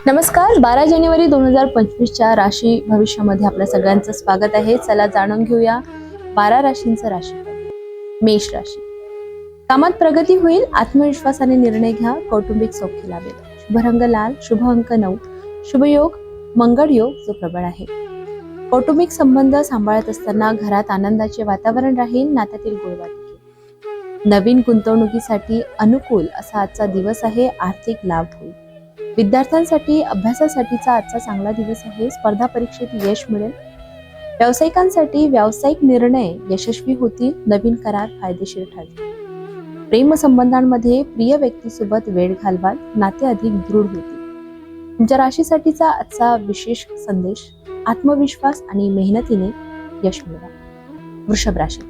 नमस्कार. 12 जानेवारी 2025च्या राशी भविष्यामध्ये आपल्या सगळ्यांचं स्वागत आहे. चला जाणून घेऊया 12 राशींचं राशीफळ. मेष राशी. कामात प्रगती होईल, आत्मविश्वासाने निर्णय घ्या, कौटुंबिक सौख्य लाभेल. शुभ रंग लाल, शुभ अंक 9, शुभ योग मंगळ योग जो प्रबळ आहे. कौटुंबिक संबंध सांभाळत असताना घरात आनंदाचे वातावरण राहील, नात्यातील गोडवा टिकेल. नवीन गुंतवणुकीसाठी अनुकूल असा आजचा दिवस आहे. आर्थिक लाभ होईल. विद्यार्थ्यांसाठी अभ्यासासाठीचा आजचा चांगला दिवस आहे. स्पर्धा परीक्षेत यश मिळेल. व्यावसायिकांसाठी व्यावसायिक निर्णय यशस्वी होतील. नवीन करार फायदेशीर ठरतील. प्रेम संबंधांमध्ये प्रिय व्यक्तीसोबत वेळ घालवाल, नाते अधिक दृढ होतील. तुमच्या राशीसाठीचा आजचा विशेष संदेश, आत्मविश्वास आणि मेहनतीने यश मिळवा. वृषभ राशी.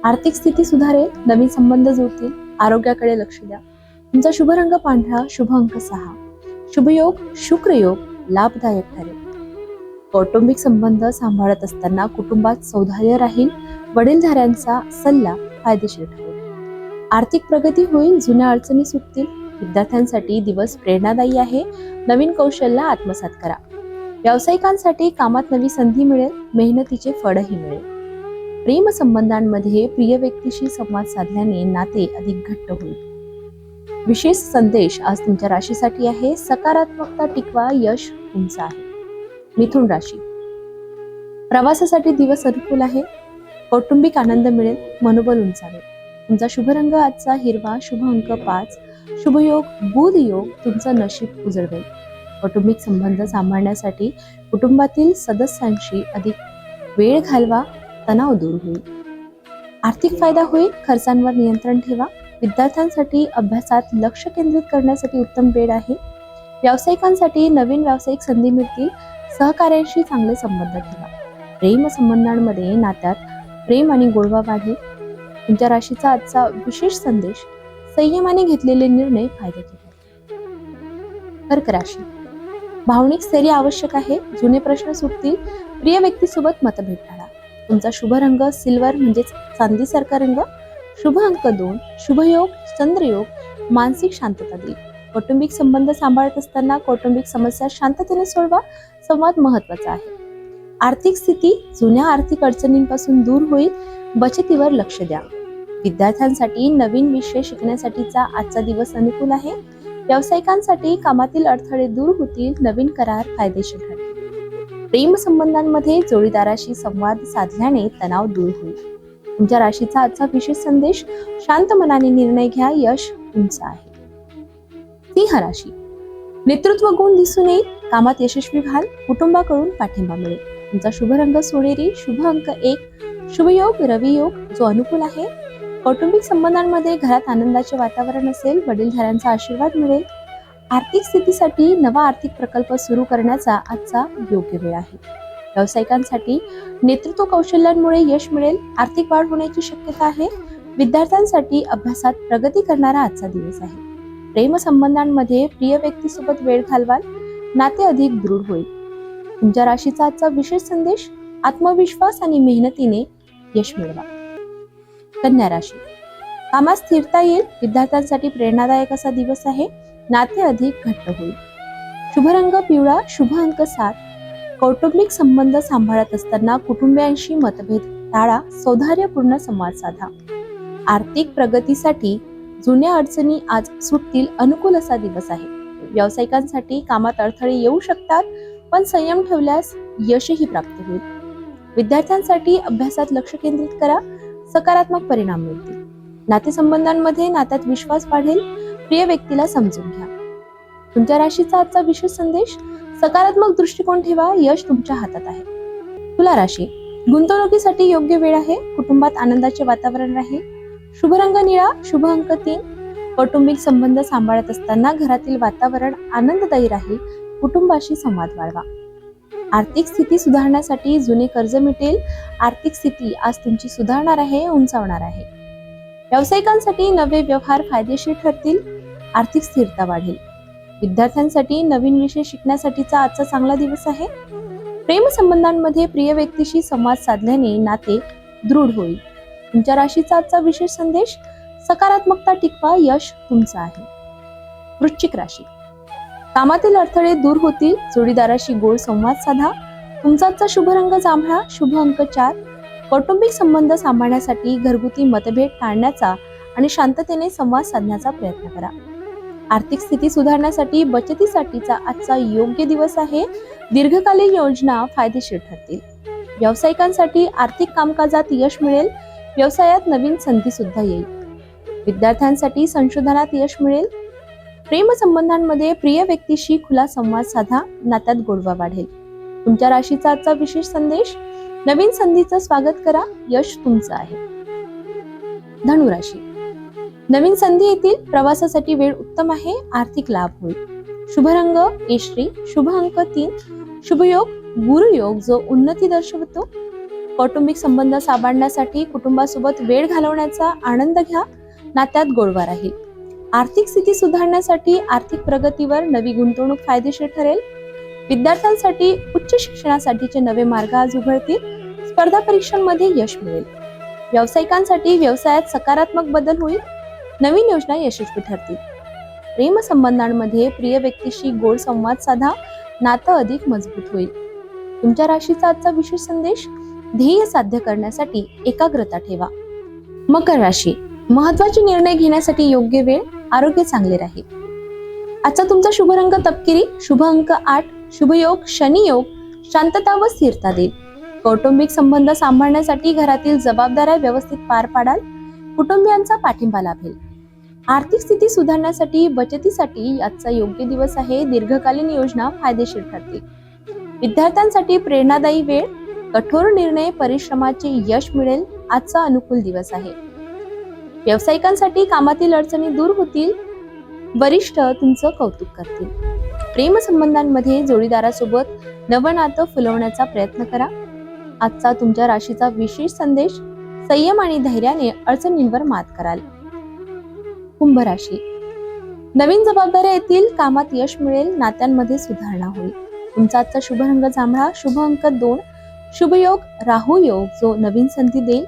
आर्थिक स्थिती सुधारेल, नवीन संबंध जुळतील. आरोग्याकडे लक्ष द्या. तुमचा शुभ रंग पांढरा, शुभ अंक 6, शुभ योग शुक्र योग लाभदायक ठरेल. कौटुंबिक संबंध सांभाळत असताना कुटुंबात सौहार्द राहील. वडीलधाऱ्यांचा सल्ला फायदेशीर ठरेल. आर्थिक प्रगती होईल, जुन्या अडचणी सुटतील. विद्यार्थ्यांसाठी दिवस प्रेरणादायी आहे. नवीन कौशल्य आत्मसात करा. व्यावसायिकांसाठी कामात नवी संधी मिळेल. मेहनतीचे फळही मिळेल. प्रेम संबंधांमध्ये प्रिय व्यक्तीशी संवाद साधल्याने नाते अधिक घट्ट होईल. विशेष संदेश आज तुमच्या राशीसाठी आहे. सकारात्मकता टिकवा, यश तुमचं आहे. मिथुन राशी. प्रवासासाठी दिवस अनुकूल आहे. कौटुंबिक आनंद मिळेल, मनोबल उंचावेल. तुमचा शुभ रंग आजचा हिरवा, शुभ अंक 5, शुभ योग बुध योग तुमचं नशीब उजळवेल. कौटुंबिक संबंध सांभाळण्यासाठी कुटुंबातील सदस्यांशी अधिक वेळ घालवा, तणाव दूर होईल. आर्थिक फायदा होईल, खर्चांवर नियंत्रण ठेवा. विद्यार्थ्यांसाठी अभ्यासात लक्ष केंद्रित करण्यासाठी उत्तम वेळ आहे. व्यावसायिकांसाठी नवीन व्यावसायिक संधी मिळतील. सहकार्यांशी चांगले संबंध ठेवा. प्रेम संबंधांमध्ये नात्यात प्रेम आणि गोडवा वाढेल. तुमच्या राशीचा आजचा विशेष संदेश, संयमाने घेतलेले निर्णय फायद्याचे ठरतील. कर्क राशी. भावनिक स्थैर्य आवश्यक आहे. जुने प्रश्न सुटतील. प्रिय व्यक्तीसोबत मतभेद टाळा. तुमचा शुभ रंग सिल्वर म्हणजेच चांदीसारखा रंग, शुभ अंक 2, शुभ योग चंद्रयोग मानसिक शांतता देईल. कौटुंबिक संबंध सांभाळत असताना कौटुंबिक समस्या शांततेने सोडवा. संवाद महत्वाचा आहे. आर्थिक स्थिती जुन्या आर्थिक अडचणींपासून दूर होईल. बचतीवर लक्ष द्या. विद्यार्थ्यांसाठी नवीन विषय शिकण्यासाठीचा आजचा दिवस अनुकूल आहे. व्यावसायिकांसाठी कामातील अडथळे दूर होतील. नवीन करार फायदेशीर ठरतील. प्रेम संबंधांमध्ये जोडीदाराशी संवाद साधल्याने तणाव दूर होईल. तुमच्या राशीचा आजचा विशेष संदेश, शांत मनाने निर्णय घ्या, यश तुमचं आहे. सिंह राशी. नेतृत्व गुण दिसून येईल. कामात यशस्वी व्हाल. कुटुंबाकडून पाठिंबा मिळेल. तुमचा शुभ रंग सोनेरी, शुभ अंक 1, शुभ योग रवी योग जो अनुकूल आहे. कौटुंबिक संबंधांमध्ये घरात आनंदाचे वातावरण असेल. वडीलधाऱ्यांचा आशीर्वाद मिळेल. आर्थिक स्थितीसाठी नवा आर्थिक प्रकल्प सुरू करण्याचा आजचा योग्य वेळ आहे. व्यावसायिकांसाठी नेतृत्व कौशल्यांमुळे यश मिळेल. आर्थिक वाढ होण्याची शक्यता आहे. विद्यार्थ्यांसाठी अभ्यासात प्रगती करणारा आजचा दिवस आहे. प्रेम संबंधांमध्ये प्रिय व्यक्तीसोबत वेळ घालवाल. नाते अधिक दृढ होईल. तुमच्या राशीचा आजचा विशेष संदेश, आत्मविश्वास आणि मेहनतीने यश मिळवा. कन्या राशी. कामात स्थिरता येईल. विद्यार्थ्यांसाठी प्रेरणादायक असा दिवस आहे. नाते अधिक घट्ट होईल. शुभ रंग पिवळा, शुभ अंक 7. कौटुंबिक संबंध सांभाळत असताना कुटुंबियांशी मतभेद टाळा. सौहार्दपूर्ण संवाद साधा. आर्थिक प्रगतीसाठी जुन्या अडचणी आज सुटतील. अनुकूल असा दिवस आहे. व्यावसायिकांसाठी कामात अडथळे येऊ शकतात, पण संयम ठेवल्यास यशही प्राप्त होईल. विद्यार्थ्यांसाठी अभ्यासात लक्ष केंद्रित करा. सकारात्मक परिणाम मिळतील. नातेसंबंधांमध्ये नात्यात विश्वास वाढेल. प्रिय व्यक्तीला समजून घ्या. तुमच्या राशीचा आजचा विशेष संदेश, सकारात्मक दृष्टिकोन ठेवा, यश तुमच्या हातात आहे. तुला राशी. गुंतवणुकीसाठी योग्य वेळ आहे. कुटुंबात आनंदाचे वातावरण राहील. शुभ रंग निळा, शुभ अंक 3. कौटुंबिक संबंध सांभाळत असताना घरातील वातावरण आनंददायी राहील. कुटुंबाशी संवाद वाढवा. आर्थिक स्थिती सुधारण्यासाठी जुने कर्ज मिटेल. आर्थिक स्थिती आज तुमची सुधारणार आहे, उंचावणार आहे. व्यावसायिकांसाठी नवे व्यवहार फायदेशीर ठरतील. आर्थिक स्थिरता वाढेल. विद्यार्थ्यांसाठी नवीन विषय शिकण्यासाठीचा आजचा चांगला दिवस आहे. प्रेम संबंधांमध्ये प्रिय व्यक्तीशी संवाद साधल्याने नाते दृढ होईल. तुमच्या राशीचा आजचा विशेष संदेश, सकारात्मकता टिकवा, यश तुमचं आहे. वृश्चिक राशी. कामातील अडथळे दूर होतील, जोडीदाराशी गोड संवाद साधा. तुमचा आजचा शुभ रंग जांभळा, शुभ अंक 4. कौटुंबिक संबंध सांभाळण्यासाठी घरगुती मतभेद टाळण्याचा आणि शांततेने संवाद साधण्याचा प्रयत्न करा. आर्थिक स्थिती सुधारण्यासाठी बचतीसाठीचा आजचा योग्य दिवस आहे. दीर्घकालीन योजना फायदेशीर ठरतील. व्यावसायिकांसाठी आर्थिक कामकाजात यश मिळेल. व्यवसायात नवीन संधी सुद्धा येईल. विद्यार्थ्यांसाठी संशोधनात यश मिळेल. प्रेम संबंधांमध्ये प्रिय व्यक्तीशी खुला संवाद साधा, नात्यात गोडवा वाढेल. तुमच्या राशीचा आजचा विशेष संदेश: नवीन संधीचं स्वागत करा, यश तुमचं आहे. धनुराशी, नवीन संधी येतील, प्रवासासाठी वेळ उत्तम आहे, आर्थिक लाभ होईल. शुभ रंग केशरी, शुभ अंक 3. शुभ योग गुरुयोग जो उन्नती दर्शवतो. कौटुंबिक संबंध सांभाळण्यासाठी कुटुंबासोबत वेळ घालवण्याचा आनंद घ्या, नात्यात गोडवा राहील. आर्थिक स्थिती सुधारण्यासाठी आर्थिक प्रगतीवर नवी गुंतवणूक फायदेशीर ठरेल. विद्यार्थ्यांसाठी उच्च शिक्षणासाठीचे नवे मार्ग आज उघडतील. स्पर्धा परीक्षांमध्ये यश मिळेल. व्यावसायिकांसाठी व्यवसायात सकारात्मक बदल होईल. नवीन योजना यशस्वी ठरतील. प्रेम संबंधांमध्ये प्रिय व्यक्तीशी गोड संवाद साधा, नातं अधिक मजबूत होईल. तुमच्या राशीचा आजचा विशेष संदेश: ध्येय साध्य करण्यासाठी एकाग्रता ठेवा. मकर राशी, महत्त्वाचे निर्णय घेण्यासाठी योग्य वेळ, आरोग्य चांगले राहील. आजचा तुमचा शुभ रंग तपकिरी, शुभ अंक 8. शुभ योग शनी योग शांतता व स्थिरता देईल. कौटुंबिक संबंध सांभाळण्यासाठी घरातील जबाबदाऱ्या व्यवस्थित पार पाडाल. कुटुंबियांचा पाठिंबा लाभेल. आर्थिक स्थिती सुधारण्यासाठी बचतीसाठी आजचा योग्य दिवस आहे. दीर्घकालीन योजना फायदेशीर ठरतील. विद्यार्थ्यांसाठी प्रेरणादायी वेळ, कठोर निर्णय परिश्रमाचे यश मिळेल. आजचा अनुकूल दिवस आहे. व्यावसायिकांसाठी कामातील अडचणी दूर होतील. वरिष्ठ तुमचं कौतुक करतील. प्रेम संबंधांमध्ये जोडीदारासोबत नवं नातं फुलवण्याचा प्रयत्न करा. आजचा तुमच्या राशीचा विशेष संदेश: संयम आणि धैर्याने अडचणींवर मात कराल. कुंभ राशी, नवीन जबाबदाऱ्या येतील, कामात यश मिळेल, नात्यांमध्ये सुधारणा होईल. तुमचा आजचा शुभ रंग जांभळा, शुभ अंक 2. शुभ योग राहू योग जो नवीन संधी देईल.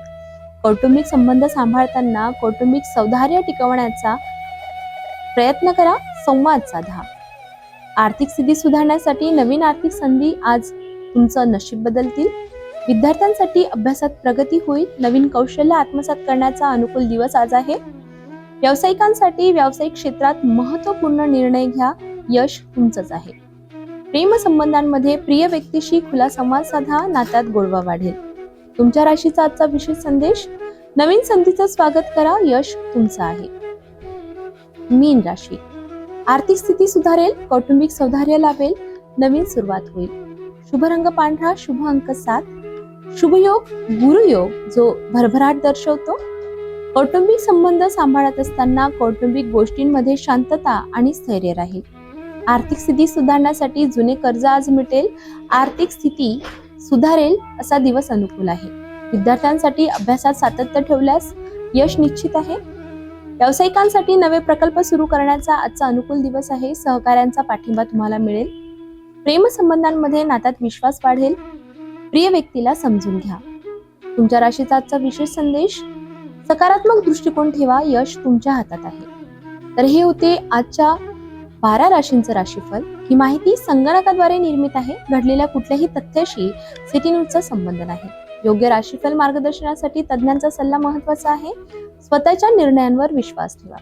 कौटुंबिक संबंध सांभाळताना कौटुंबिक सौहार्द टिकवण्याचा प्रयत्न करा, संवाद साधा. आर्थिक स्थिती सुधारण्यासाठी नवीन आर्थिक संधी आज तुमचं नशीब बदलतील. विद्यार्थ्यांसाठी अभ्यासात प्रगती होईल. नवीन कौशल्य आत्मसात करण्याचा अनुकूल दिवस आज आहे. व्यावसायिकांसाठी व्यावसायिक क्षेत्रात महत्त्वपूर्ण निर्णय घ्या, यश तुमचंच आहे. प्रेम संबंधांमध्ये प्रिय व्यक्तीशी खुला संवाद साधा, नात्यात गोडवा वाढेल. तुमच्या राशीचा आजचा विशेष संदेश: नवीन संधीचं स्वागत करा, यश तुमचं आहे. मीन राशी, आर्थिक स्थिती सुधारेल, कौटुंबिक सौहार्द लाभेल, नवीन सुरुवात होईल. शुभ रंग पांढरा, शुभ अंक 7. शुभ योग गुरुयोग जो भरभराट दर्शवतो. कौटुंबिक संबंध सांभाळत असताना कौटुंबिक गोष्टींमध्ये शांतता आणि स्थैर्य राहील. आर्थिक स्थिती सुधारण्यासाठी जुने कर्ज आज मिटेल. आर्थिक स्थिती सुधारेल असा दिवस अनुकूल आहे. विद्यार्थ्यांसाठी अभ्यासात सातत्य ठेवल्यास यश निश्चित आहे. व्यावसायिकांसाठी नवे प्रकल्प सुरू करण्याचा आजचा अनुकूल दिवस आहे. सहकाऱ्यांचा पाठिंबा तुम्हाला मिळेल. प्रेम संबंधांमध्ये नात्यात विश्वास वाढेल. प्रिय व्यक्तीला समजून घ्या. तुमच्या राशीचा आजचा विशेष संदेश: सकारात्मक दृष्टिकोन ठेवा, यश तुमच्या हातात आहे. तर हे होते आजच्या 12 राशींचं राशीफल. ही माहिती संगणकाद्वारे निर्मित आहे. घडलेल्या कुठल्याही तथ्याशी सिटी न्यूजचा संबंध नाही. योग्य राशीफल मार्गदर्शनासाठी तज्ञांचा सल्ला महत्त्वाचा आहे. स्वतःच्या निर्णयांवर विश्वास ठेवा.